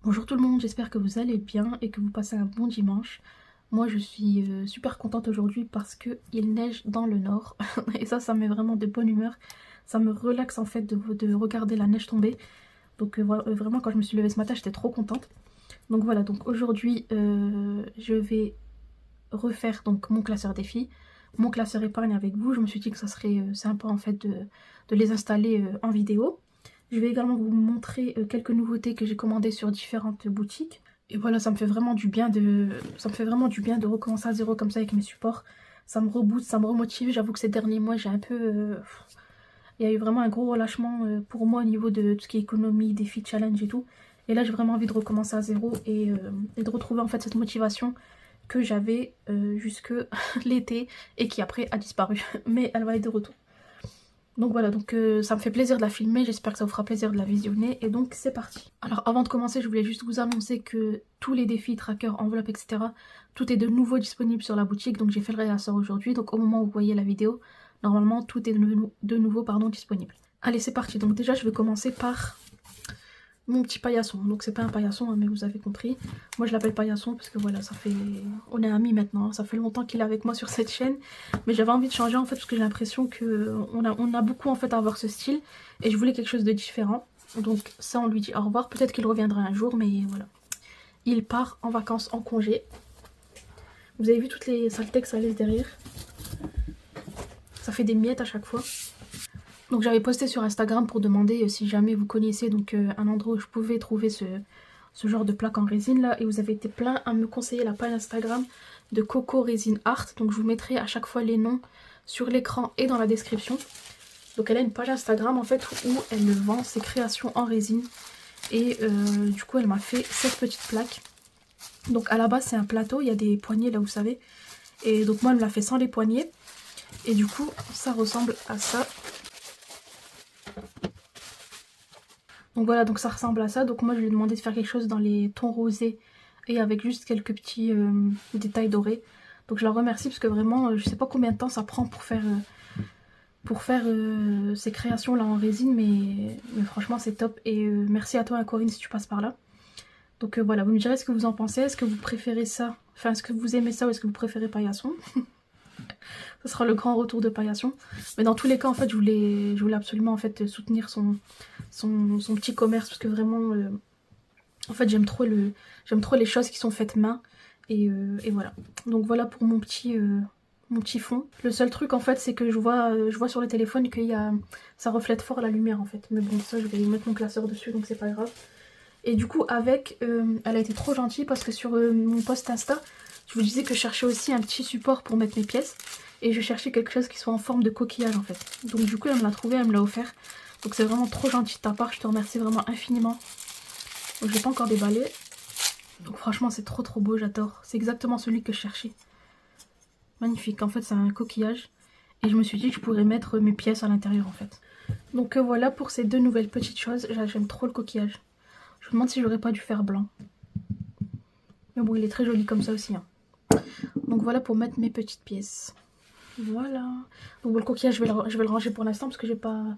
Bonjour tout le monde, j'espère que vous allez bien et que vous passez un bon dimanche. Moi je suis super contente aujourd'hui parce que il neige dans le nord et ça me met vraiment de bonne humeur. Ça me relaxe en fait de regarder la neige tomber. Donc vraiment quand je me suis levée ce matin j'étais trop contente. Donc voilà, donc aujourd'hui je vais refaire donc mon classeur défi, mon classeur épargne avec vous. Je me suis dit que ça serait sympa en fait de les installer en vidéo. Je vais également vous montrer quelques nouveautés que j'ai commandées sur différentes boutiques. Et voilà, ça me fait vraiment du bien de recommencer à zéro comme ça avec mes supports. Ça me rebooste, ça me remotive. J'avoue que ces derniers mois, j'ai un peu... il y a eu vraiment un gros relâchement pour moi au niveau de tout ce qui est économie, défi, challenge et tout. Et là, j'ai vraiment envie de recommencer à zéro et de retrouver en fait cette motivation que j'avais jusque l'été et qui après a disparu. Mais elle va être de retour. Donc voilà, donc ça me fait plaisir de la filmer, j'espère que ça vous fera plaisir de la visionner, et donc c'est parti. Alors avant de commencer, je voulais juste vous annoncer que tous les défis, trackers, enveloppes, etc., tout est de nouveau disponible sur la boutique, donc j'ai fait le réassort aujourd'hui, donc au moment où vous voyez la vidéo, normalement tout est de nouveau disponible. Allez, c'est parti, donc déjà je vais commencer par mon petit paillasson. Donc c'est pas un paillasson, hein, mais vous avez compris. Moi je l'appelle paillasson parce que voilà, ça fait... On est amis maintenant, hein. Ça fait longtemps qu'il est avec moi sur cette chaîne. Mais j'avais envie de changer en fait parce que j'ai l'impression que on a beaucoup en fait à avoir ce style. Et je voulais quelque chose de différent. Donc ça on lui dit au revoir. Peut-être qu'il reviendra un jour, mais voilà. Il part en vacances, en congé. Vous avez vu toutes les saletés que ça laisse derrière? Ça fait des miettes à chaque fois. Donc j'avais posté sur Instagram pour demander si jamais vous connaissez donc un endroit où je pouvais trouver ce genre de plaque en résine là, et vous avez été plein à me conseiller la page Instagram de Coco Resin Art. Donc je vous mettrai à chaque fois les noms sur l'écran et dans la description. Donc elle a une page Instagram en fait où elle vend ses créations en résine, et du coup elle m'a fait cette petite plaque. Donc à la base c'est un plateau, il y a des poignées là vous savez, et donc moi elle me l'a fait sans les poignées, et du coup ça ressemble à ça. Donc voilà, donc ça ressemble à ça. Donc moi je lui ai demandé de faire quelque chose dans les tons rosés et avec juste quelques petits détails dorés. Donc je la remercie parce que vraiment je sais pas combien de temps ça prend pour faire ces créations là en résine, mais franchement c'est top. Et merci à toi hein, Corinne si tu passes par là. Donc voilà, vous me direz ce que vous en pensez. Est-ce que vous préférez ça? Enfin, est-ce que vous aimez ça ou est-ce que vous préférez paillasson? Ce sera le grand retour de paillasson. Mais dans tous les cas en fait je voulais absolument en fait soutenir son petit commerce parce que vraiment en fait j'aime trop les choses qui sont faites main, et voilà. Donc voilà pour mon petit fond. Le seul truc en fait c'est que je vois sur le téléphone ça reflète fort la lumière en fait. Mais bon, ça je vais mettre mon classeur dessus donc c'est pas grave. Et du coup avec elle a été trop gentille parce que sur mon post Insta je vous disais que je cherchais aussi un petit support pour mettre mes pièces. Et je cherchais quelque chose qui soit en forme de coquillage en fait. Donc du coup elle me l'a trouvé, elle me l'a offert. Donc c'est vraiment trop gentil de ta part, je te remercie vraiment infiniment. Donc je l'ai pas encore déballé. Donc franchement c'est trop beau, j'adore. C'est exactement celui que je cherchais. Magnifique, en fait c'est un coquillage. Et je me suis dit que je pourrais mettre mes pièces à l'intérieur en fait. Donc voilà pour ces deux nouvelles petites choses. J'aime trop le coquillage. Je me demande si j'aurais pas dû faire blanc. Mais bon il est très joli comme ça aussi, hein. Donc voilà pour mettre mes petites pièces. Voilà. Donc bon, le coquillage je vais le ranger pour l'instant parce que j'ai pas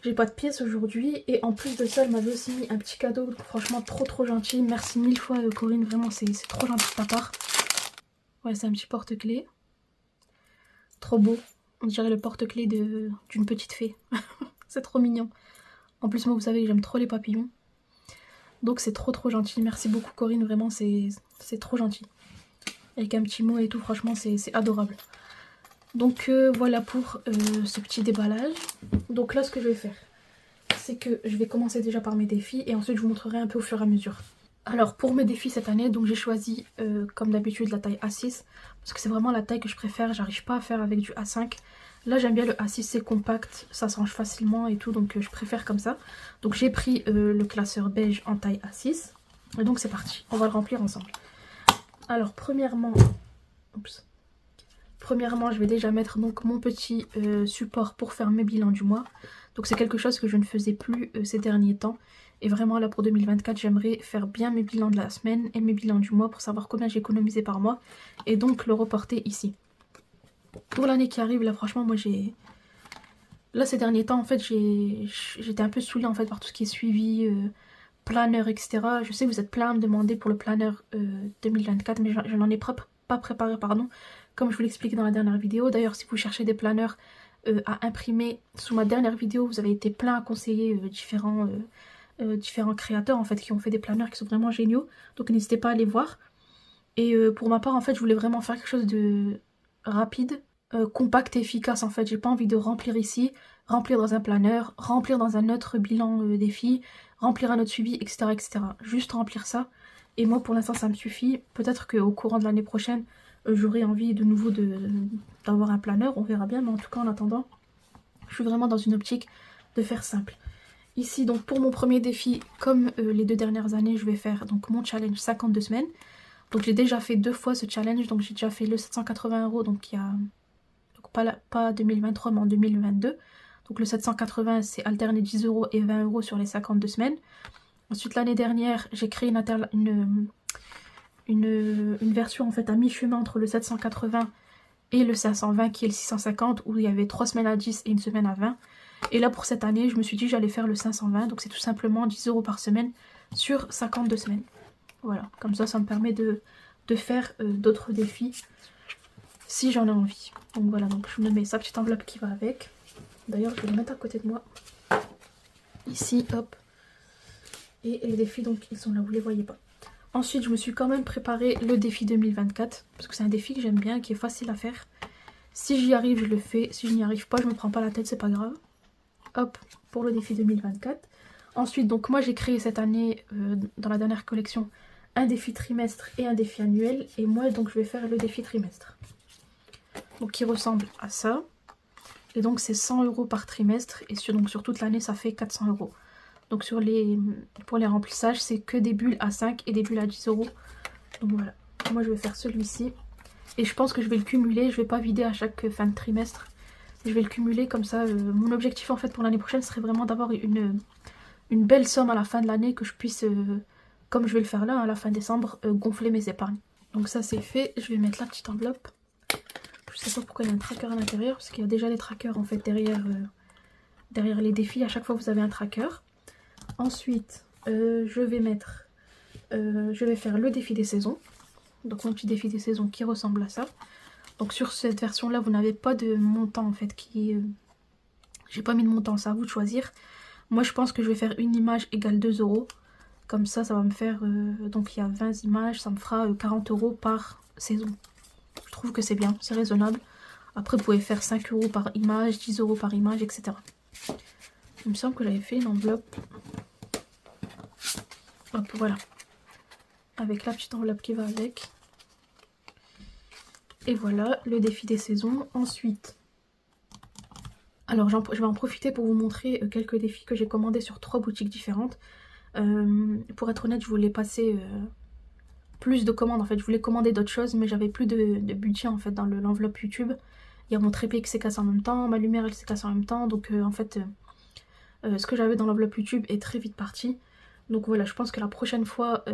de pièces aujourd'hui. Et en plus de ça elle m'avait aussi mis un petit cadeau. Donc franchement trop gentil. Merci mille fois Corinne, vraiment c'est trop gentil de ta part. Ouais, c'est un petit porte-clés. Trop beau. On dirait le porte-clés d'une petite fée. C'est trop mignon. En plus moi vous savez que j'aime trop les papillons. Donc c'est trop gentil. Merci beaucoup Corinne, vraiment c'est trop gentil. Avec un petit mot et tout, franchement c'est adorable. Donc voilà pour ce petit déballage. Donc là ce que je vais faire, c'est que je vais commencer déjà par mes défis et ensuite je vous montrerai un peu au fur et à mesure. Alors pour mes défis cette année, donc j'ai choisi comme d'habitude la taille A6 parce que c'est vraiment la taille que je préfère. J'arrive pas à faire avec du A5. Là j'aime bien le A6, c'est compact, ça se range facilement et tout, donc je préfère comme ça. Donc j'ai pris le classeur beige en taille A6 et donc c'est parti, on va le remplir ensemble. Alors premièrement, je vais déjà mettre donc mon petit support pour faire mes bilans du mois. Donc c'est quelque chose que je ne faisais plus ces derniers temps. Et vraiment là pour 2024 j'aimerais faire bien mes bilans de la semaine et mes bilans du mois pour savoir combien j'ai économisé par mois. Et donc le reporter ici. Pour l'année qui arrive là franchement moi j'ai... Là ces derniers temps en fait j'étais un peu saoulée en fait par tout ce qui est suivi, planeur, etc. Je sais que vous êtes plein à me demander pour le planeur 2024, mais je n'en ai pas préparé, pardon, comme je vous l'expliquais dans la dernière vidéo. D'ailleurs, si vous cherchez des planeurs à imprimer, sous ma dernière vidéo, vous avez été plein à conseiller différents créateurs en fait qui ont fait des planeurs qui sont vraiment géniaux. Donc n'hésitez pas à les voir. Et pour ma part, en fait, je voulais vraiment faire quelque chose de rapide, compact et efficace en fait. J'ai pas envie de remplir ici, remplir dans un planeur, remplir dans un autre bilan défi, remplir un autre suivi, etc., etc. Juste remplir ça. Et moi, pour l'instant, ça me suffit. Peut-être qu'au courant de l'année prochaine, j'aurai envie de nouveau d'avoir un planeur. On verra bien. Mais en tout cas, en attendant, je suis vraiment dans une optique de faire simple. Ici, donc, pour mon premier défi, comme les 2 dernières années, je vais faire donc mon challenge 52 semaines. Donc, j'ai déjà fait 2 fois ce challenge. Donc, j'ai déjà fait le 780 €, donc il y a... pas 2023 mais en 2022. Donc le 780 c'est alterner 10 € et 20 € sur les 52 semaines. Ensuite l'année dernière j'ai créé une version en fait à mi-chemin entre le 780 et le 520 qui est le 650 où il y avait 3 semaines à 10 et une semaine à 20. Et là pour cette année je me suis dit j'allais faire le 520, donc c'est tout simplement 10 € par semaine sur 52 semaines. Voilà, comme ça me permet de faire d'autres défis si j'en ai envie. Donc voilà, donc je me mets sa petite enveloppe qui va avec. D'ailleurs, je vais le mettre à côté de moi. Ici, hop. Et les défis, donc, ils sont là, vous les voyez pas. Ensuite, je me suis quand même préparé le défi 2024. Parce que c'est un défi que j'aime bien, qui est facile à faire. Si j'y arrive, je le fais. Si je n'y arrive pas, je me prends pas la tête, c'est pas grave. Hop, pour le défi 2024. Ensuite, donc, moi, j'ai créé cette année, dans la dernière collection, un défi trimestre et un défi annuel. Et moi, donc, je vais faire le défi trimestre. Donc, qui ressemble à ça. Et donc c'est 100 € par trimestre et donc sur toute l'année ça fait 400 €. Donc pour les remplissages c'est que des bulles à 5 et des bulles à 10 €. Donc voilà, moi je vais faire celui-ci. Et je pense que je vais le cumuler, je vais pas vider à chaque fin de trimestre. Je vais le cumuler comme ça. Mon objectif en fait pour l'année prochaine serait vraiment d'avoir une belle somme à la fin de l'année que je puisse, comme je vais le faire là à la fin décembre, gonfler mes épargnes. Donc ça c'est fait, je vais mettre la petite enveloppe. Je sais pas pourquoi il y a un tracker à l'intérieur, parce qu'il y a déjà les trackers en fait derrière les défis. À chaque fois vous avez un tracker. Ensuite, je vais faire le défi des saisons. Donc mon petit défi des saisons qui ressemble à ça. Donc sur cette version là, vous n'avez pas de montant en fait j'ai pas mis de montant, c'est à vous de choisir. Moi je pense que je vais faire une image égale 2 €. Comme ça, ça va me faire... donc il y a 20 images, ça me fera 40 € par saison. Je trouve que c'est bien, c'est raisonnable. Après, vous pouvez faire 5 € par image, 10 € par image, etc. Il me semble que j'avais fait une enveloppe. Hop, voilà. Avec la petite enveloppe qui va avec. Et voilà, le défi des saisons. Ensuite, alors je vais en profiter pour vous montrer quelques défis que j'ai commandés sur 3 boutiques différentes. Pour être honnête, je voulais passer... plus de commandes en fait, je voulais commander d'autres choses mais j'avais plus de budget en fait dans l'enveloppe YouTube. Il y a mon trépied qui s'est cassé en même temps, ma lumière elle s'est cassée en même temps, donc en fait ce que j'avais dans l'enveloppe YouTube est très vite parti. Donc voilà, je pense que la prochaine fois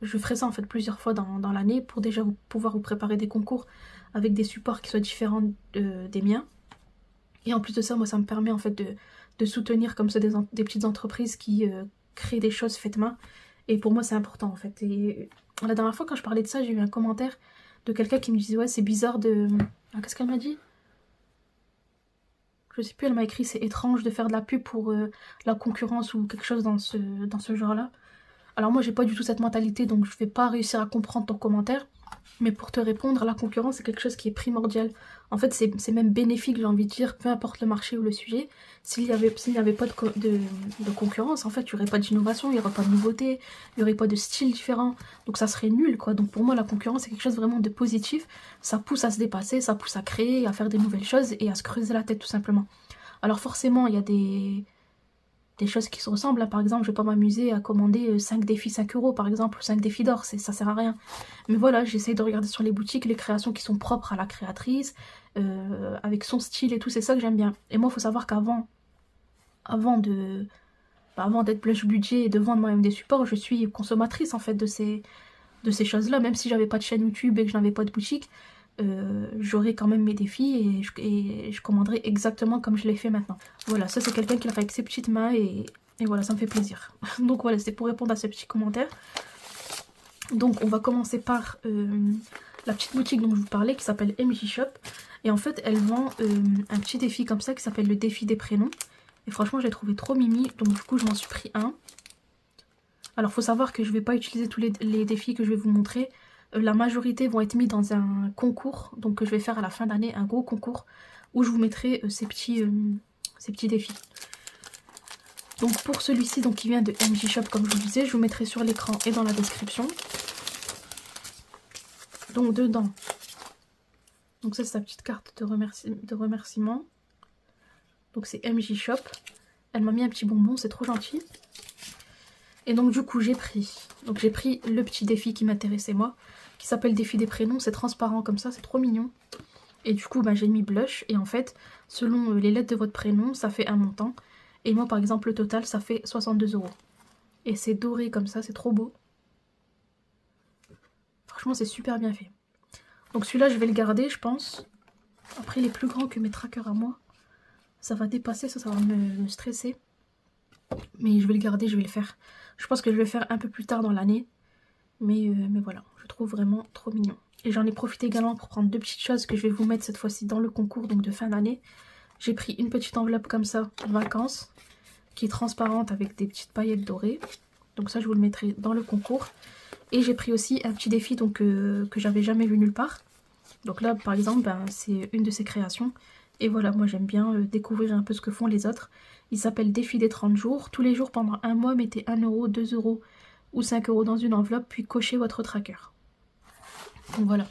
je ferai ça en fait plusieurs fois dans l'année pour déjà pouvoir vous préparer des concours avec des supports qui soient différents des miens. Et en plus de ça, moi ça me permet en fait de soutenir comme ça des petites entreprises qui créent des choses faites main. Et pour moi c'est important en fait. Et la dernière fois quand je parlais de ça, j'ai eu un commentaire de quelqu'un qui me disait ouais c'est bizarre de... Ah, qu'est-ce qu'elle m'a dit? Je sais plus, elle m'a écrit c'est étrange de faire de la pub pour la concurrence ou quelque chose dans ce genre là. Alors moi j'ai pas du tout cette mentalité donc je vais pas réussir à comprendre ton commentaire. Mais pour te répondre, la concurrence c'est quelque chose qui est primordial. En fait c'est même bénéfique, j'ai envie de dire, peu importe le marché ou le sujet. S'il n'y avait pas de concurrence, en fait il n'y aurait pas d'innovation, il n'y aurait pas de nouveauté, il n'y aurait pas de style différent. Donc ça serait nul quoi. Donc pour moi la concurrence c'est quelque chose vraiment de positif. Ça pousse à se dépasser, ça pousse à créer, à faire des nouvelles choses et à se creuser la tête tout simplement. Alors forcément il y a des choses qui se ressemblent, hein. Par exemple je vais pas m'amuser à commander 5 défis 5 € par exemple, ou 5 défis d'or, ça sert à rien. Mais voilà, j'essaye de regarder sur les boutiques les créations qui sont propres à la créatrice, avec son style et tout, c'est ça que j'aime bien. Et moi il faut savoir qu'avant d'être blush budget et de vendre moi-même des supports, je suis consommatrice en fait de ces choses là, même si j'avais pas de chaîne YouTube et que je n'avais pas de boutique. J'aurai quand même mes défis et je commanderai exactement comme je l'ai fait maintenant. Voilà, ça c'est quelqu'un qui l'a fait avec ses petites mains et Et voilà, ça me fait plaisir. Donc voilà, c'était pour répondre à ce petit commentaire. Donc on va commencer par la petite boutique dont je vous parlais qui s'appelle MJ Shop. Et en fait, elle vend un petit défi comme ça qui s'appelle le défi des prénoms. Et franchement, j'ai trouvé trop mimi. Donc du coup, je m'en suis pris un. Alors, faut savoir que je ne vais pas utiliser tous les défis que je vais vous montrer. La majorité vont être mis dans un concours. Donc je vais faire à la fin d'année un gros concours où je vous mettrai ces petits défis. Donc pour celui-ci qui vient de MJ Shop, comme je vous disais, je vous mettrai sur l'écran et dans la description. Donc dedans, donc ça c'est sa petite carte de remerciement. Donc c'est MJ Shop. Elle m'a mis un petit bonbon, c'est trop gentil. Et donc du coup j'ai pris le petit défi qui m'intéressait moi, qui s'appelle défi des prénoms. C'est transparent comme ça, c'est trop mignon. Et du coup j'ai mis blush. Et en fait, selon les lettres de votre prénom, ça fait un montant. Et moi, par exemple, le total, ça fait 62 €. Et c'est doré comme ça, c'est trop beau. Franchement, c'est super bien fait. Donc celui-là, je vais le garder, je pense. Après, il est plus grand que mes trackers à moi. Ça va dépasser, ça va me stresser. Mais je vais le garder, je vais le faire. Je pense que je vais le faire un peu plus tard dans l'année. Mais voilà, je trouve vraiment trop mignon. Et j'en ai profité également pour prendre deux petites choses que je vais vous mettre cette fois-ci dans le concours donc de fin d'année. J'ai pris une petite enveloppe comme ça, vacances, qui est transparente avec des petites paillettes dorées. Donc ça, je vous le mettrai dans le concours. Et j'ai pris aussi un petit défi que j'avais jamais vu nulle part. Donc là, par exemple, c'est une de ses créations. Et voilà, moi j'aime bien découvrir un peu ce que font les autres. Il s'appelle Défi des 30 jours. Tous les jours pendant un mois, mettez 1 €, 2 € ou 5 € dans une enveloppe, puis cochez votre tracker. Donc voilà.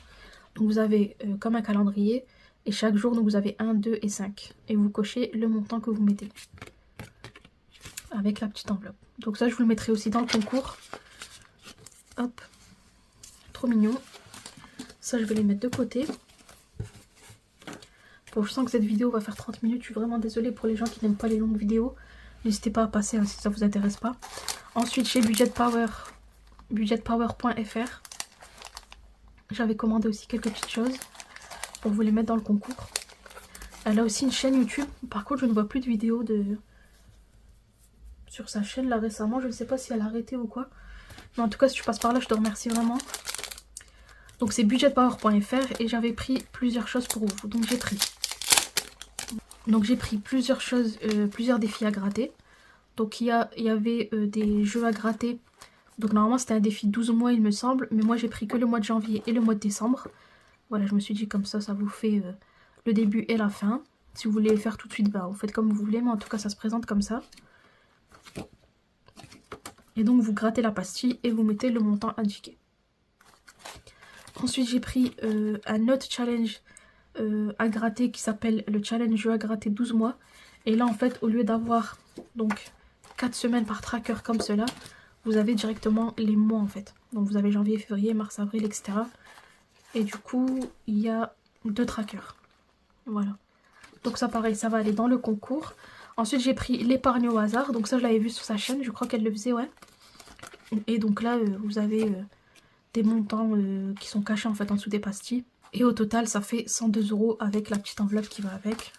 Donc vous avez comme un calendrier. Et chaque jour, donc vous avez 1, 2 et 5. Et vous cochez le montant que vous mettez. Avec la petite enveloppe. Donc ça, je vous le mettrai aussi dans le concours. Hop. Trop mignon. Ça, je vais les mettre de côté. Bon, je sens que cette vidéo va faire 30 minutes. Je suis vraiment désolée pour les gens qui n'aiment pas les longues vidéos. N'hésitez pas à passer si ça vous intéresse pas. Ensuite, chez budgetpower.fr, j'avais commandé aussi quelques petites choses pour vous les mettre dans le concours. Elle a aussi une chaîne YouTube. Par contre, je ne vois plus de vidéos sur sa chaîne là récemment. Je ne sais pas si elle a arrêté ou quoi. Mais en tout cas, si tu passes par là, je te remercie vraiment. Donc c'est budgetpower.fr et j'avais pris plusieurs choses pour vous. Donc j'ai pris plusieurs choses, plusieurs défis à gratter. Donc il y avait des jeux à gratter. Donc normalement c'était un défi 12 mois il me semble. Mais moi j'ai pris que le mois de janvier et le mois de décembre. Voilà, je me suis dit comme ça vous fait le début et la fin. Si vous voulez le faire tout de suite, vous faites comme vous voulez. Mais en tout cas ça se présente comme ça. Et donc vous grattez la pastille et vous mettez le montant indiqué. Ensuite j'ai pris un autre challenge à gratter qui s'appelle le challenge jeu à gratter 12 mois. Et là en fait au lieu d'avoir donc 4 semaines par tracker comme cela, vous avez directement les mois en fait. Donc vous avez janvier, février, mars, avril, etc. Et du coup il y a 2 trackers. Voilà. Donc ça pareil, ça va aller dans le concours. Ensuite j'ai pris l'épargne au hasard. Donc ça je l'avais vu sur sa chaîne, je crois qu'elle le faisait, ouais. Et donc là vous avez des montants qui sont cachés en fait en dessous des pastilles. Et au total ça fait 102 € avec la petite enveloppe qui va avec.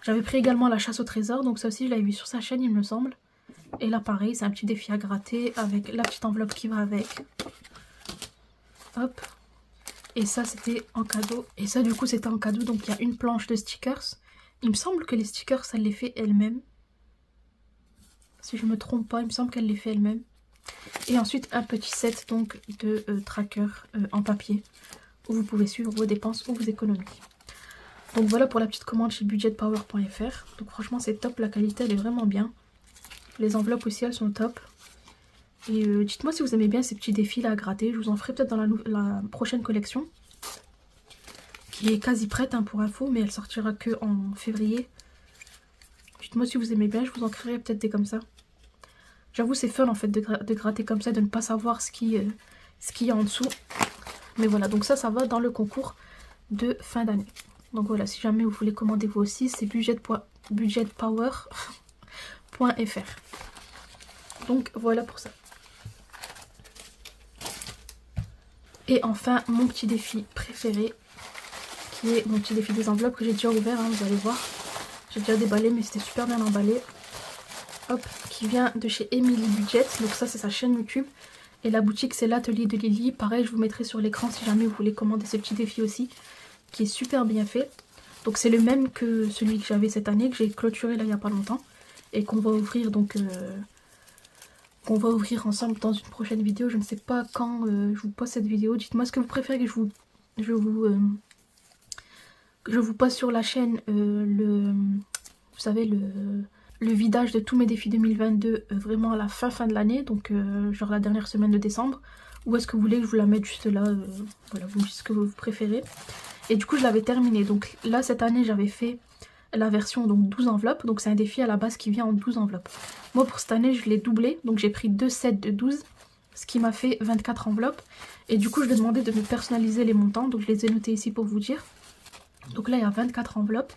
J'avais pris également la chasse au trésor, donc ça aussi je l'avais vu sur sa chaîne il me semble. Et là pareil, c'est un petit défi à gratter avec la petite enveloppe qui va avec. Hop. Et ça c'était en cadeau. Et ça du coup c'était en cadeau, donc il y a une planche de stickers. Il me semble que les stickers elle les fait elle-même. Si je me trompe pas, il me semble qu'elle les fait elle-même. Et ensuite un petit set donc de tracker en papier. Où vous pouvez suivre vos dépenses ou vos économies. Donc voilà pour la petite commande chez budgetpower.fr. Donc franchement c'est top, la qualité elle est vraiment bien. Les enveloppes aussi elles sont top. Et dites-moi si vous aimez bien ces petits défis là à gratter. Je vous en ferai peut-être dans la prochaine collection. Qui est quasi prête pour info, mais elle sortira que en février. Dites-moi si vous aimez bien, je vous en créerai peut-être des comme ça. J'avoue c'est fun en fait de gratter comme ça, de ne pas savoir ce qu'il y a en dessous. Mais voilà, donc ça va dans le concours de fin d'année. Donc voilà, si jamais vous voulez commander vous aussi, c'est budgetpower.fr. Donc voilà pour ça. Et enfin, mon petit défi préféré, qui est mon petit défi des enveloppes que j'ai déjà ouvert, vous allez voir. J'ai déjà déballé, mais c'était super bien emballé. Hop, qui vient de chez Emily Budget. Donc ça c'est sa chaîne YouTube. Et la boutique c'est l'atelier de Lily. Pareil, je vous mettrai sur l'écran si jamais vous voulez commander ce petit défi aussi, qui est super bien fait. Donc c'est le même que celui que j'avais cette année, que j'ai clôturé là il n'y a pas longtemps. Et qu'on va ouvrir donc... qu'on va ouvrir ensemble dans une prochaine vidéo. Je ne sais pas quand je vous poste cette vidéo. Dites-moi ce que vous préférez que je vous poste sur la chaîne vous savez, le vidage de tous mes défis 2022 vraiment à la fin de l'année, donc genre la dernière semaine de décembre. Ou est-ce que vous voulez que je vous la mette juste là, voilà, vous me dites ce que vous préférez. Et du coup je l'avais terminé. Donc là cette année j'avais fait la version donc 12 enveloppes, donc c'est un défi à la base qui vient en 12 enveloppes. Moi pour cette année je l'ai doublé, donc j'ai pris 2 sets de 12, ce qui m'a fait 24 enveloppes. Et du coup je lui ai demandé de me personnaliser les montants, donc je les ai notés ici pour vous dire. Donc là il y a 24 enveloppes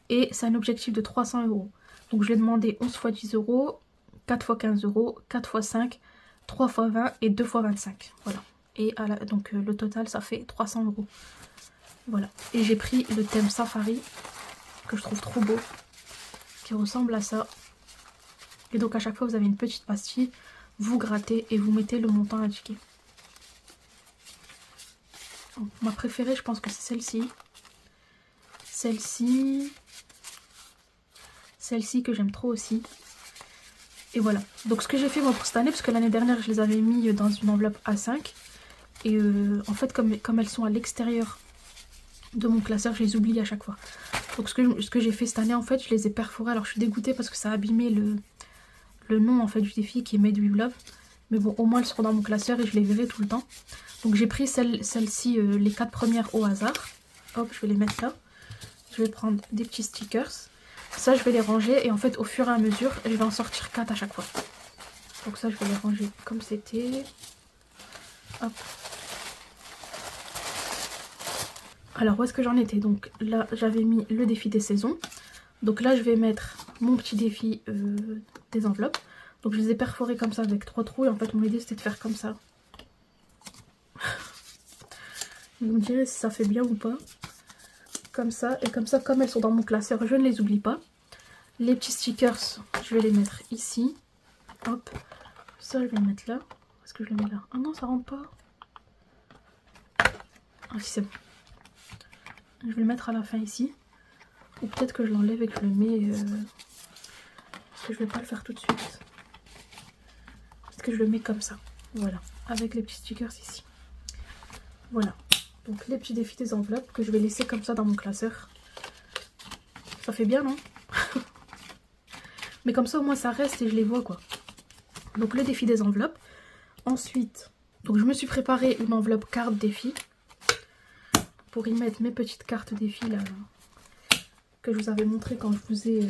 et c'est un objectif de 300 €. Donc je lui ai demandé 11 x 10 €, 4 x 15 €, 4 x 5, 3 x 20 et 2 x 25. Voilà. Et donc le total ça fait 300 €. Voilà. Et j'ai pris le thème Safari, que je trouve trop beau, qui ressemble à ça. Et donc à chaque fois vous avez une petite pastille, vous grattez et vous mettez le montant indiqué. Donc, ma préférée je pense que c'est celle-ci. Celle-ci que j'aime trop aussi. Et voilà. Donc ce que j'ai fait moi pour cette année, parce que l'année dernière je les avais mis dans une enveloppe A5. Et en fait comme elles sont à l'extérieur de mon classeur, je les oublie à chaque fois. Donc ce que j'ai fait cette année en fait, je les ai perforées. Alors je suis dégoûtée parce que ça a abîmé le nom en fait du défi qui est Made with Love. Mais bon, au moins elles seront dans mon classeur et je les verrai tout le temps. Donc j'ai pris celle-ci, les 4 premières au hasard. Hop, je vais les mettre là. Je vais prendre des petits stickers. Ça je vais les ranger et en fait au fur et à mesure, je vais en sortir 4 à chaque fois. Donc ça je vais les ranger comme c'était. Hop. Alors où est-ce que j'en étais? Donc là j'avais mis le défi des saisons. Donc là je vais mettre mon petit défi des enveloppes. Donc je les ai perforées comme ça avec 3 trous et en fait mon idée c'était de faire comme ça. Vous me direz si ça fait bien ou pas. Comme ça, et comme ça, comme elles sont dans mon classeur, je ne les oublie pas. Les petits stickers, je vais les mettre ici. Hop. Ça je vais le mettre là. Est-ce que je le mets là? Ah non, ça rentre pas. Ah si, c'est bon. Je vais le mettre à la fin ici. Ou peut-être que je l'enlève et que je le mets... Parce que je vais pas le faire tout de suite. Parce que je le mets comme ça. Voilà. Avec les petits stickers ici. Voilà. Donc les petits défis des enveloppes que je vais laisser comme ça dans mon classeur. Ça fait bien, non? Mais comme ça au moins ça reste et je les vois quoi. Donc le défi des enveloppes. Ensuite, donc je me suis préparé une enveloppe carte défi. Pour y mettre mes petites cartes défi là. Que je vous avais montré quand je vous ai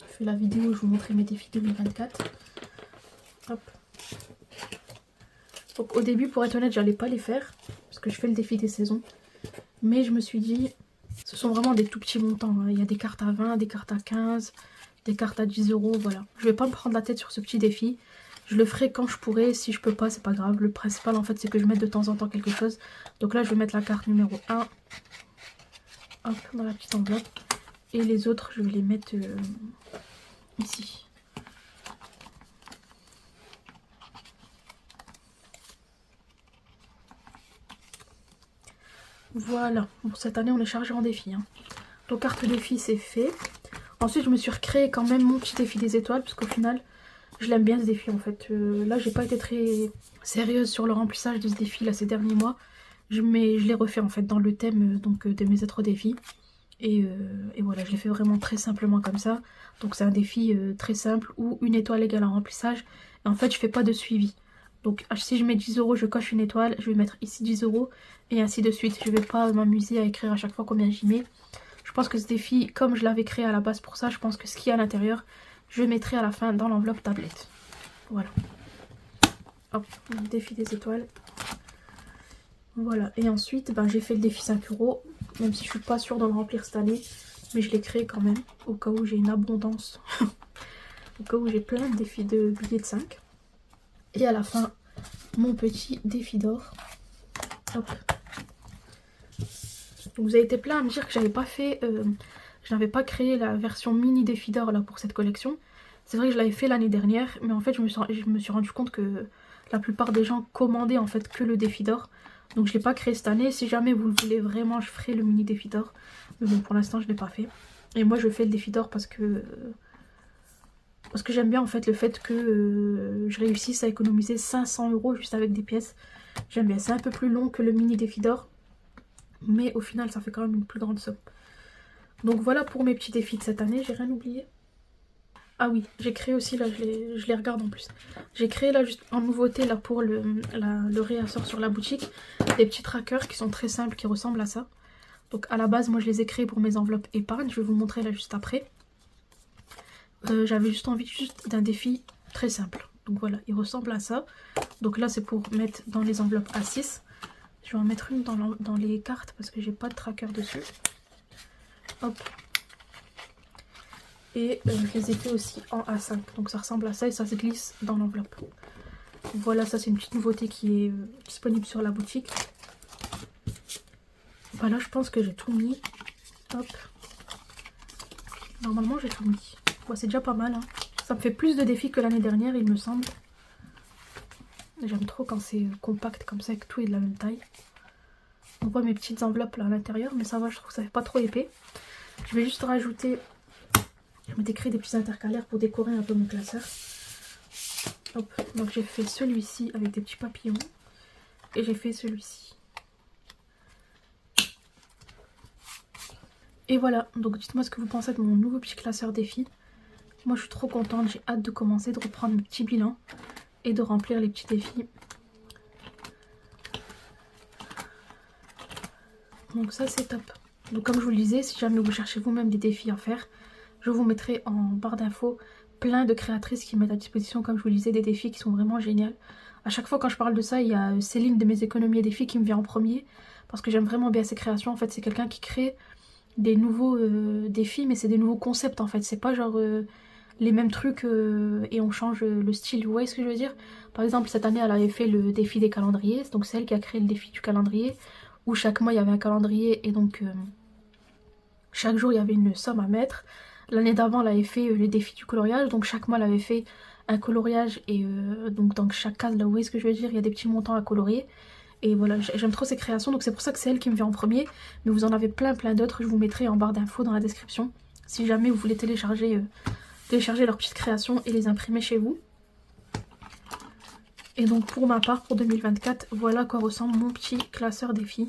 fait la vidéo où je vous montrais mes défis 2024. Hop. Donc au début pour être honnête j'allais pas les faire. Parce que je fais le défi des saisons. Mais je me suis dit, ce sont vraiment des tout petits montants. Hein. Il y a des cartes à 20, des cartes à 15, des cartes à 10 €. Voilà. Je vais pas me prendre la tête sur ce petit défi. Je le ferai quand je pourrai. Si je peux pas, c'est pas grave. Le principal en fait, c'est que je mette de temps en temps quelque chose. Donc là, je vais mettre la carte numéro 1. Hop, dans la petite enveloppe. Et les autres, je vais les mettre ici. Voilà, pour cette année on est chargé en défi. Hein. Donc carte défi c'est fait. Ensuite je me suis recréé quand même mon petit défi des étoiles. Parce qu'au final je l'aime bien ce défi en fait. Là j'ai pas été très sérieuse sur le remplissage de ce défi là ces derniers mois. Je l'ai refait en fait dans le thème donc, de mes autres défis. Et voilà, je l'ai fait vraiment très simplement comme ça. Donc c'est un défi très simple où une étoile égale un remplissage. Et en fait je fais pas de suivi. Donc si je mets 10 €, je coche une étoile, je vais mettre ici 10 € et ainsi de suite. Je vais pas m'amuser à écrire à chaque fois combien j'y mets. Je pense que ce défi, comme je l'avais créé à la base pour ça, je pense que ce qu'il y a à l'intérieur, je le mettrai à la fin dans l'enveloppe tablette. Voilà. Hop, le défi des étoiles. Voilà, et ensuite ben, j'ai fait le défi 5 €, même si je suis pas sûre de le remplir cette année. Mais je l'ai créé quand même, au cas où j'ai une abondance. Au cas où j'ai plein de défis de billets de 5. Et à la fin, mon petit défi d'or. Hop. Donc vous avez été plein à me dire que j'avais pas fait, je n'avais pas créé la version mini défi d'or là pour cette collection. C'est vrai que je l'avais fait l'année dernière, mais en fait je me suis rendu compte que la plupart des gens commandaient en fait que le défi d'or. Donc je ne l'ai pas créé cette année. Si jamais vous le voulez vraiment, je ferai le mini défi d'or. Mais bon, pour l'instant je ne l'ai pas fait. Et moi je fais le défi d'or parce que j'aime bien en fait le fait que je réussisse à économiser 500 € juste avec des pièces. J'aime bien, c'est un peu plus long que le mini défi d'or, mais au final ça fait quand même une plus grande somme. Donc voilà pour mes petits défis de cette année, j'ai rien oublié. Ah oui, j'ai créé aussi, là je les regarde en plus. J'ai créé là juste en nouveauté là pour le réassort sur la boutique, des petits trackers qui sont très simples, qui ressemblent à ça. Donc à la base moi je les ai créés pour mes enveloppes épargne, je vais vous montrer là juste après. J'avais juste envie d'un défi très simple. Donc voilà, il ressemble à ça. Donc là c'est pour mettre dans les enveloppes A6. Je vais en mettre une dans les cartes parce que j'ai pas de tracker dessus. Hop. Et je les ai fait aussi en A5. Donc ça ressemble à ça et ça se glisse dans l'enveloppe. Voilà, ça c'est une petite nouveauté qui est disponible sur la boutique. Voilà, je pense que j'ai tout mis. Hop. Normalement j'ai tout mis. Bon, c'est déjà pas mal. Hein. Ça me fait plus de défis que l'année dernière, il me semble. J'aime trop quand c'est compact comme ça, que tout est de la même taille. On voit mes petites enveloppes là à l'intérieur, mais ça va, je trouve que ça fait pas trop épais. Je vais juste rajouter... Je m'étais créé des petits intercalaires pour décorer un peu mon classeur. Hop, donc j'ai fait celui-ci avec des petits papillons. Et j'ai fait celui-ci. Et voilà, donc dites-moi ce que vous pensez de mon nouveau petit classeur défi. Moi je suis trop contente, j'ai hâte de commencer, de reprendre mes petits bilans. Et de remplir les petits défis. Donc ça c'est top. Donc comme je vous le disais, si jamais vous cherchez vous-même des défis à faire, je vous mettrai en barre d'infos plein de créatrices qui mettent à disposition, comme je vous le disais, des défis qui sont vraiment géniaux. À chaque fois quand je parle de ça, il y a Céline de mes économies et défis qui me vient en premier. Parce que j'aime vraiment bien ses créations. En fait c'est quelqu'un qui crée des nouveaux défis, mais c'est des nouveaux concepts en fait. C'est pas genre... les mêmes trucs et on change le style, vous voyez ce que je veux dire? Par exemple cette année elle avait fait le défi des calendriers, donc c'est elle qui a créé le défi du calendrier, où chaque mois il y avait un calendrier et donc chaque jour il y avait une somme à mettre. L'année d'avant elle avait fait le défi du coloriage, donc chaque mois elle avait fait un coloriage et donc dans chaque case là, vous voyez ce que je veux dire, il y a des petits montants à colorier. Et voilà, j'aime trop ces créations, donc c'est pour ça que c'est elle qui me vient en premier, mais vous en avez plein d'autres, je vous mettrai en barre d'infos dans la description, si jamais vous voulez télécharger leurs petites créations et les imprimer chez vous. Et donc pour ma part, pour 2024, voilà à quoi ressemble mon petit classeur défi.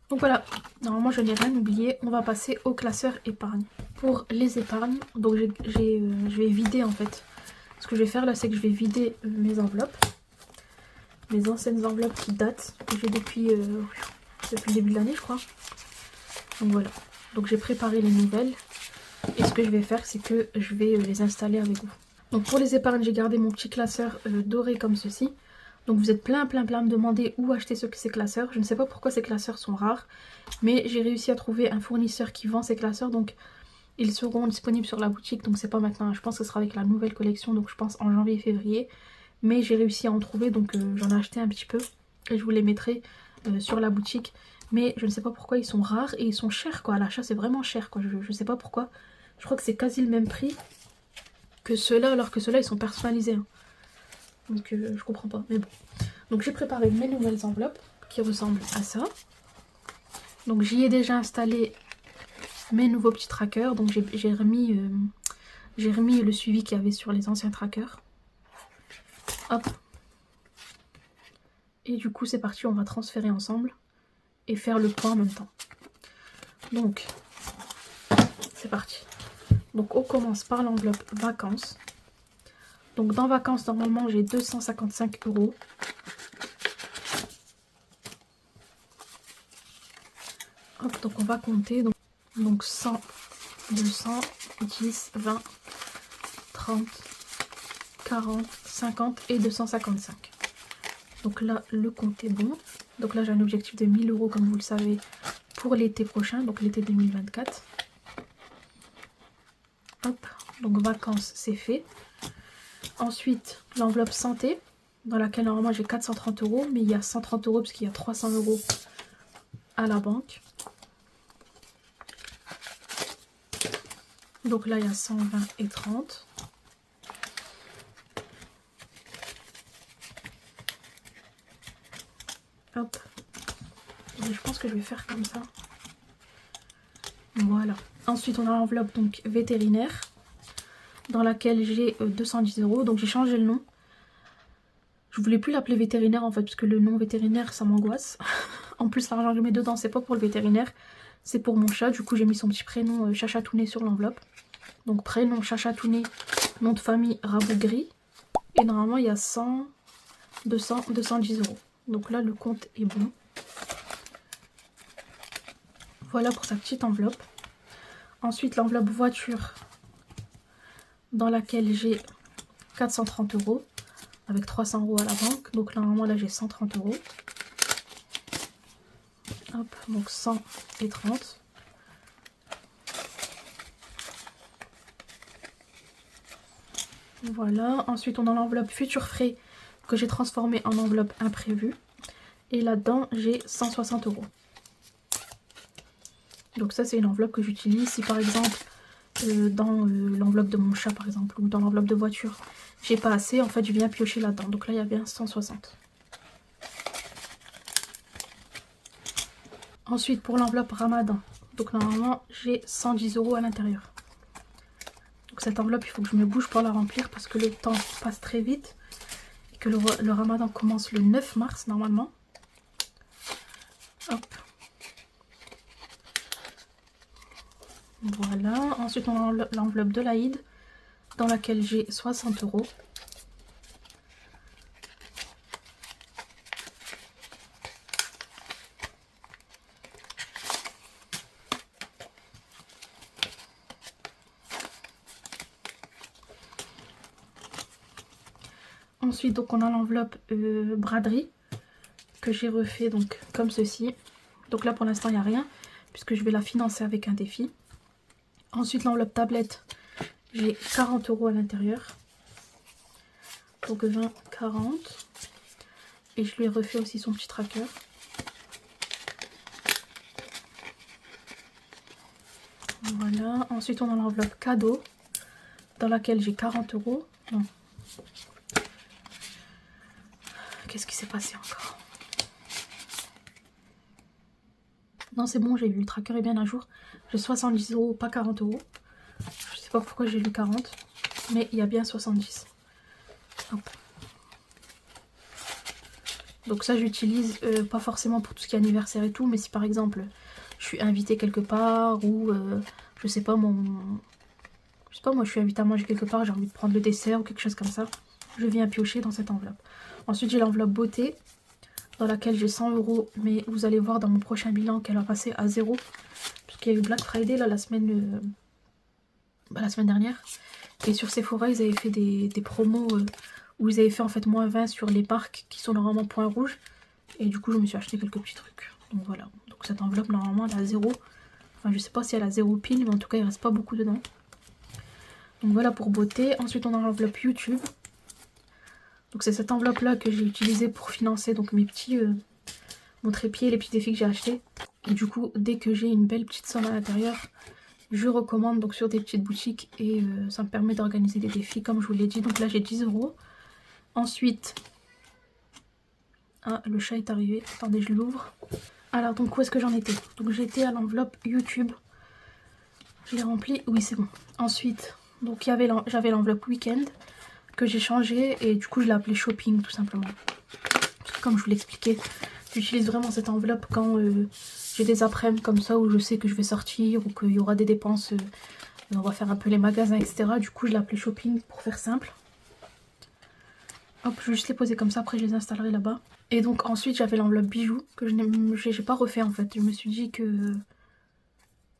Donc voilà, normalement je n'ai rien oublié, on va passer au classeur épargne. Pour les épargnes, donc je vais vider en fait. Ce que je vais faire là, c'est que je vais vider mes enveloppes. Mes anciennes enveloppes qui datent, que j'ai depuis le début de l'année je crois. Donc voilà. Donc j'ai préparé les nouvelles et ce que je vais faire c'est que je vais les installer avec vous. Donc pour les épargnes j'ai gardé mon petit classeur doré comme ceci. Donc vous êtes plein à me demander où acheter ces classeurs. Je ne sais pas pourquoi ces classeurs sont rares, mais j'ai réussi à trouver un fournisseur qui vend ces classeurs. Donc ils seront disponibles sur la boutique, donc c'est pas maintenant. Je pense que ce sera avec la nouvelle collection, donc je pense en janvier-février. Mais j'ai réussi à en trouver, donc j'en ai acheté un petit peu et je vous les mettrai sur la boutique. Mais je ne sais pas pourquoi ils sont rares et ils sont chers quoi. À l'achat c'est vraiment cher quoi. Je sais pas pourquoi. Je crois que c'est quasi le même prix que ceux-là, alors que ceux-là ils sont personnalisés. Hein. Donc je comprends pas. Mais bon. Donc j'ai préparé mes nouvelles enveloppes qui ressemblent à ça. Donc j'y ai déjà installé mes nouveaux petits trackers. Donc j'ai remis le suivi qu'il y avait sur les anciens trackers. Hop. Et du coup c'est parti, on va transférer ensemble et faire le point en même temps. Donc c'est parti. Donc on commence par l'enveloppe vacances. Donc dans vacances normalement j'ai 255 €. Hop, donc on va compter. Donc 100, 200, 10, 20, 30, 40, 50 et 255. Donc là le compte est bon. Donc là j'ai un objectif de 1000 € comme vous le savez pour l'été prochain, donc l'été 2024. Hop, donc vacances c'est fait. Ensuite l'enveloppe santé dans laquelle normalement j'ai 430 €, mais il y a 130 € parce qu'il y a 300 € à la banque. Donc là il y a 120 et 30. Hop. Et je pense que je vais faire comme ça. Voilà. Ensuite on a l'enveloppe donc vétérinaire dans laquelle j'ai 210 €. Donc j'ai changé le nom. Je voulais plus l'appeler vétérinaire en fait parce que le nom vétérinaire ça m'angoisse. En plus l'argent que je mets dedans c'est pas pour le vétérinaire, c'est pour mon chat. Du coup j'ai mis son petit prénom Chachatounet sur l'enveloppe. Donc prénom Chachatounet, nom de famille Rabougri. Et normalement il y a 100, 200, 210 €. Donc là le compte est bon. Voilà pour sa petite enveloppe. Ensuite l'enveloppe voiture dans laquelle j'ai 430 € avec 300 € à la banque. Donc normalement là j'ai 130 €. Hop, donc 100 et 30. Voilà, ensuite on a l'enveloppe futur frais que j'ai transformée en enveloppe imprévue. Et là-dedans j'ai 160 €. Donc ça c'est une enveloppe que j'utilise si par exemple dans l'enveloppe de mon chat par exemple ou dans l'enveloppe de voiture j'ai pas assez, en fait je viens piocher là-dedans. Donc là il y a bien 160. Ensuite pour l'enveloppe Ramadan, donc normalement j'ai 110 € à l'intérieur. Donc cette enveloppe il faut que je me bouge pour la remplir parce que le temps passe très vite et que le Ramadan commence le 9 mars normalement. Hop. Voilà, ensuite on a l'enveloppe de l'Aïd dans laquelle j'ai 60 €. Ensuite donc on a l'enveloppe braderie que j'ai refait donc comme ceci. Donc là pour l'instant il n'y a rien puisque je vais la financer avec un défi. Ensuite l'enveloppe tablette, j'ai 40 € à l'intérieur. Donc 20, 40. Et je lui ai refait aussi son petit tracker. Voilà. Ensuite on a l'enveloppe cadeau dans laquelle j'ai 40 €. Non. Qu'est-ce qui s'est passé encore? Non c'est bon, j'ai vu, le tracker est bien à jour. J'ai 70 €, pas 40 €. Je sais pas pourquoi j'ai lu 40, mais il y a bien 70. Hop. Donc ça j'utilise pas forcément pour tout ce qui est anniversaire et tout, mais si par exemple je suis invitée quelque part ou je sais pas moi je suis invitée à manger quelque part, j'ai envie de prendre le dessert ou quelque chose comme ça, je viens piocher dans cette enveloppe. Ensuite j'ai l'enveloppe beauté dans laquelle j'ai 100 €, mais vous allez voir dans mon prochain bilan qu'elle va passer à 0 parce qu'il y a eu Black Friday là la semaine dernière, et sur Sephora ils avaient fait des promos où ils avaient fait en fait moins 20 sur les marques qui sont normalement point rouge, et du coup je me suis acheté quelques petits trucs. Donc voilà, donc cette enveloppe normalement elle a 0, enfin je sais pas si elle a 0 pile, mais en tout cas il reste pas beaucoup dedans. Donc voilà pour beauté. Ensuite on a l'enveloppe YouTube. Donc c'est cette enveloppe là que j'ai utilisée pour financer donc mes petits mon trépied, les petits défis que j'ai achetés. Et du coup dès que j'ai une belle petite somme à l'intérieur, je recommande donc sur des petites boutiques et ça me permet d'organiser des défis comme je vous l'ai dit. Donc là j'ai 10 €. Ensuite, ah le chat est arrivé, attendez je l'ouvre. Alors donc où est-ce que j'en étais? Donc j'étais à l'enveloppe YouTube. Je l'ai remplie, oui c'est bon. Ensuite, donc j'avais l'enveloppe week-end que j'ai changé et du coup je l'ai appelée shopping tout simplement. Parce que comme je vous l'expliquais, j'utilise vraiment cette enveloppe quand j'ai des après-midi comme ça où je sais que je vais sortir ou qu'il y aura des dépenses, on va faire un peu les magasins etc. Du coup je l'ai appelée shopping pour faire simple. Hop, je vais juste les poser comme ça, après je les installerai là-bas. Et donc ensuite j'avais l'enveloppe bijoux que j'ai pas refait en fait. Je me suis dit que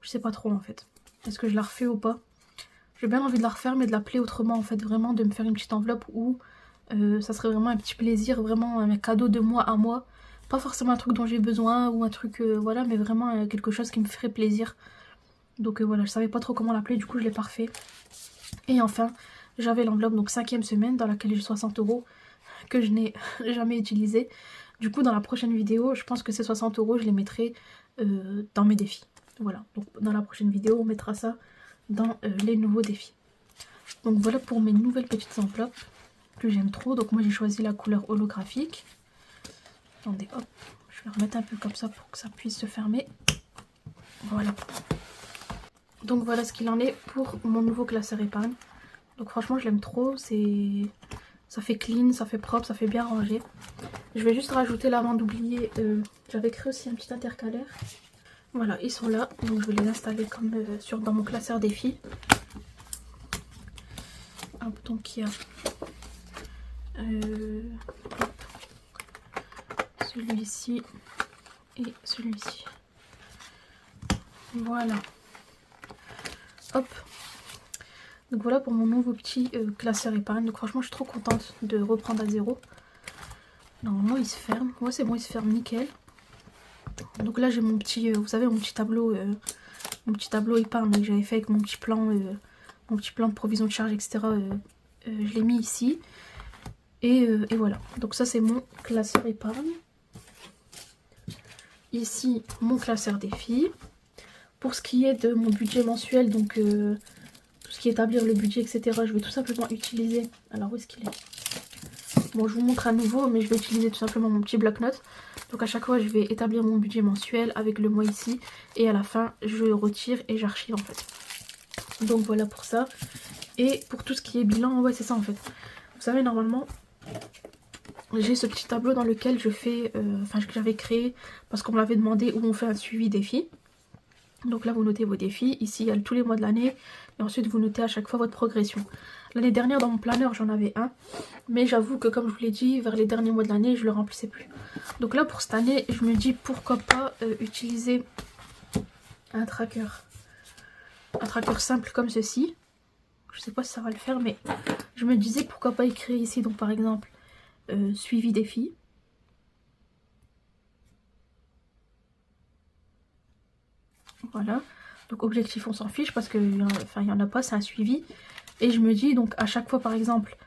je sais pas trop en fait. Est-ce que je la refais ou pas? J'ai bien envie de la refaire mais de l'appeler autrement en fait, vraiment de me faire une petite enveloppe où ça serait vraiment un petit plaisir, vraiment un cadeau de moi à moi. Pas forcément un truc dont j'ai besoin ou un truc voilà, mais vraiment quelque chose qui me ferait plaisir. Donc voilà, je savais pas trop comment l'appeler, du coup je l'ai pas refait. Et enfin j'avais l'enveloppe donc 5e semaine dans laquelle j'ai 60 € que je n'ai jamais utilisé. Du coup dans la prochaine vidéo je pense que ces 60 € je les mettrai dans mes défis. Voilà, donc dans la prochaine vidéo on mettra ça dans les nouveaux défis. Donc voilà pour mes nouvelles petites enveloppes que j'aime trop. Donc moi j'ai choisi la couleur holographique. Attendez, hop, je vais remettre un peu comme ça pour que ça puisse se fermer. Voilà. Donc voilà ce qu'il en est pour mon nouveau classeur épargne. Donc franchement je l'aime trop, ça fait clean, ça fait propre, ça fait bien rangé. Je vais juste rajouter là avant d'oublier, j'avais créé aussi un petit intercalaire. Voilà, ils sont là, donc je vais les installer comme dans mon classeur défi. Hop, donc il y a celui-ci et celui-ci. Voilà. Hop. Donc voilà pour mon nouveau petit classeur épargne. Donc franchement je suis trop contente de reprendre à zéro. Normalement il se ferme. Ouais c'est bon, il se ferme nickel. Donc là j'ai mon petit, vous savez mon petit tableau épargne que j'avais fait avec mon petit plan de provision de charge, etc. Je l'ai mis ici. Et voilà. Donc ça c'est mon classeur épargne. Ici mon classeur défi. Pour ce qui est de mon budget mensuel, donc tout ce qui est établir le budget, etc. Je vais tout simplement utiliser. Alors où est-ce qu'il est? Bon, je vous montre à nouveau, mais je vais utiliser tout simplement mon petit bloc-notes. Donc à chaque fois, je vais établir mon budget mensuel avec le mois ici. Et à la fin, je retire et j'archive en fait. Donc voilà pour ça. Et pour tout ce qui est bilan, ouais c'est ça en fait. Vous savez, normalement, j'ai ce petit tableau dans lequel je fais, que j'avais créé parce qu'on me l'avait demandé, où on fait un suivi défi. Donc là vous notez vos défis, ici il y a tous les mois de l'année et ensuite vous notez à chaque fois votre progression. L'année dernière dans mon planeur j'en avais un, mais j'avoue que comme je vous l'ai dit, vers les derniers mois de l'année je le remplissais plus. Donc là pour cette année je me dis pourquoi pas utiliser un tracker simple comme ceci. Je sais pas si ça va le faire, mais je me disais pourquoi pas écrire ici donc par exemple suivi défi. Voilà, donc objectif on s'en fiche parce que il y en a pas, c'est un suivi. Et je me dis donc à chaque fois par exemple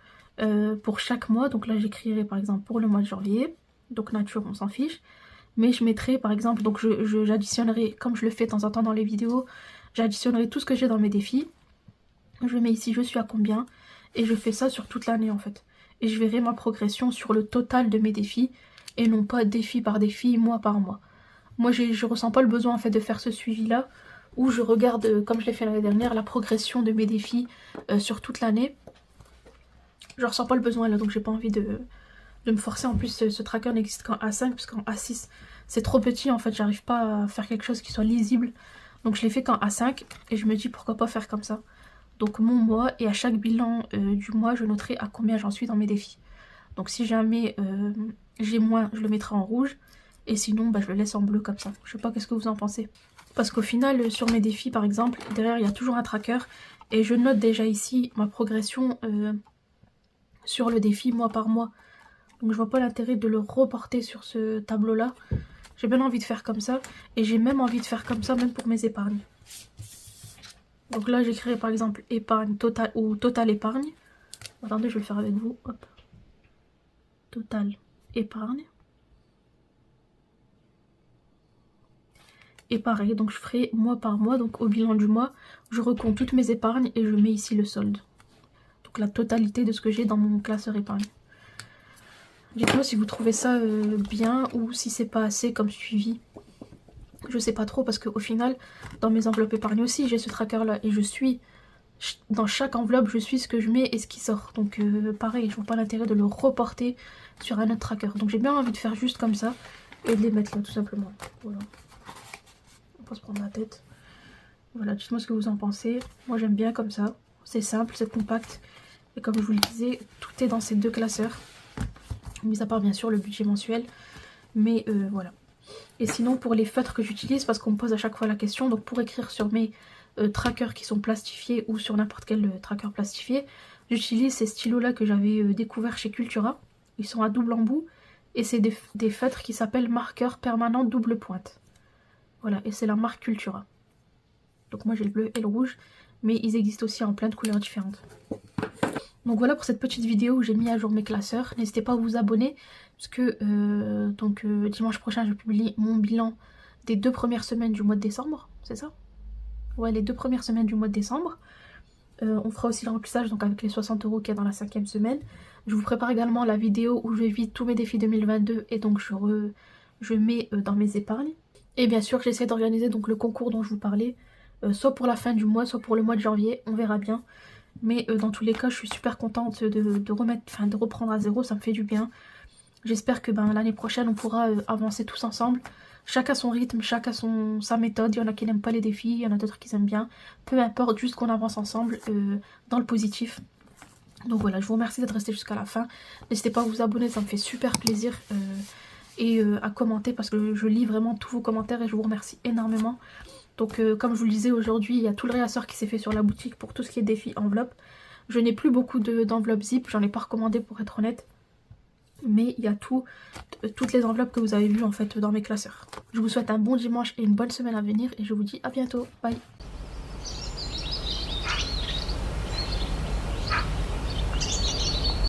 pour chaque mois, donc là j'écrirai par exemple pour le mois de janvier, donc nature on s'en fiche. Mais je mettrai par exemple, donc j'additionnerai, comme je le fais de temps en temps dans les vidéos, j'additionnerai tout ce que j'ai dans mes défis. Je mets ici je suis à combien et je fais ça sur toute l'année en fait. Et je verrai ma progression sur le total de mes défis et non pas défi par défi, mois par mois. Moi je ressens pas le besoin en fait de faire ce suivi là où je regarde comme je l'ai fait l'année dernière la progression de mes défis sur toute l'année. Je ressens pas le besoin là, donc j'ai pas envie de me forcer. En plus ce tracker n'existe qu'en A5 parce qu'en A6 c'est trop petit en fait, j'arrive pas à faire quelque chose qui soit lisible. Donc je l'ai fait qu'en A5 et je me dis pourquoi pas faire comme ça. Donc mon mois, et à chaque bilan du mois je noterai à combien j'en suis dans mes défis. Donc si jamais j'ai moins, je le mettrai en rouge. Et sinon, bah, je le laisse en bleu comme ça. Je sais pas qu'est-ce que vous en pensez. Parce qu'au final, sur mes défis par exemple, derrière il y a toujours un tracker. Et je note déjà ici ma progression sur le défi mois par mois. Donc je vois pas l'intérêt de le reporter sur ce tableau-là. J'ai bien envie de faire comme ça. Et j'ai même envie de faire comme ça même pour mes épargnes. Donc là j'écrirai par exemple épargne totale ou total épargne. Attendez, je vais le faire avec vous. Hop. Total épargne. Et pareil, donc je ferai mois par mois, donc au bilan du mois, je recompte toutes mes épargnes et je mets ici le solde. Donc la totalité de ce que j'ai dans mon classeur épargne. Dites-moi si vous trouvez ça bien ou si c'est pas assez comme suivi. Je sais pas trop parce qu'au final, dans mes enveloppes épargne aussi, j'ai ce tracker là et je suis, dans chaque enveloppe, je suis ce que je mets et ce qui sort. Donc pareil, je vois pas l'intérêt de le reporter sur un autre tracker. Donc j'ai bien envie de faire juste comme ça et de les mettre là tout simplement. Voilà. Pas se prendre la tête. Voilà, dites-moi ce que vous en pensez. Moi j'aime bien comme ça. C'est simple, c'est compact. Et comme je vous le disais, tout est dans ces deux classeurs. Mis à part bien sûr le budget mensuel. Mais voilà. Et sinon pour les feutres que j'utilise, parce qu'on me pose à chaque fois la question, donc pour écrire sur mes trackers qui sont plastifiés ou sur n'importe quel tracker plastifié, j'utilise ces stylos là que j'avais découvert chez Cultura. Ils sont à double embout. Et c'est des feutres qui s'appellent marqueurs permanents double pointe. Voilà, et c'est la marque Cultura. Donc moi j'ai le bleu et le rouge, mais ils existent aussi en plein de couleurs différentes. Donc voilà pour cette petite vidéo où j'ai mis à jour mes classeurs. N'hésitez pas à vous abonner, parce que dimanche prochain je publie mon bilan des 2 premières semaines du mois de décembre, c'est ça? ouais, les 2 premières semaines du mois de décembre. On fera aussi le remplissage donc avec les 60 € qu'il y a dans la 5e semaine. Je vous prépare également la vidéo où je vide tous mes défis 2022 et donc je mets dans mes épargnes. Et bien sûr j'essaie d'organiser donc le concours dont je vous parlais, soit pour la fin du mois, soit pour le mois de janvier, on verra bien. Mais dans tous les cas je suis super contente de reprendre à zéro, ça me fait du bien. J'espère que l'année prochaine on pourra avancer tous ensemble. Chacun son rythme, chacun sa méthode. Il y en a qui n'aiment pas les défis, il y en a d'autres qui aiment bien. Peu importe, juste qu'on avance ensemble dans le positif. Donc voilà, je vous remercie d'être resté jusqu'à la fin. N'hésitez pas à vous abonner, ça me fait super plaisir. Et à commenter parce que je lis vraiment tous vos commentaires et je vous remercie énormément. Donc comme je vous le disais, aujourd'hui, il y a tout le réassort qui s'est fait sur la boutique pour tout ce qui est défi enveloppe. Je n'ai plus beaucoup d'enveloppes zip, j'en ai pas recommandé pour être honnête. Mais il y a toutes les enveloppes que vous avez vues en fait dans mes classeurs. Je vous souhaite un bon dimanche et une bonne semaine à venir et je vous dis à bientôt. Bye.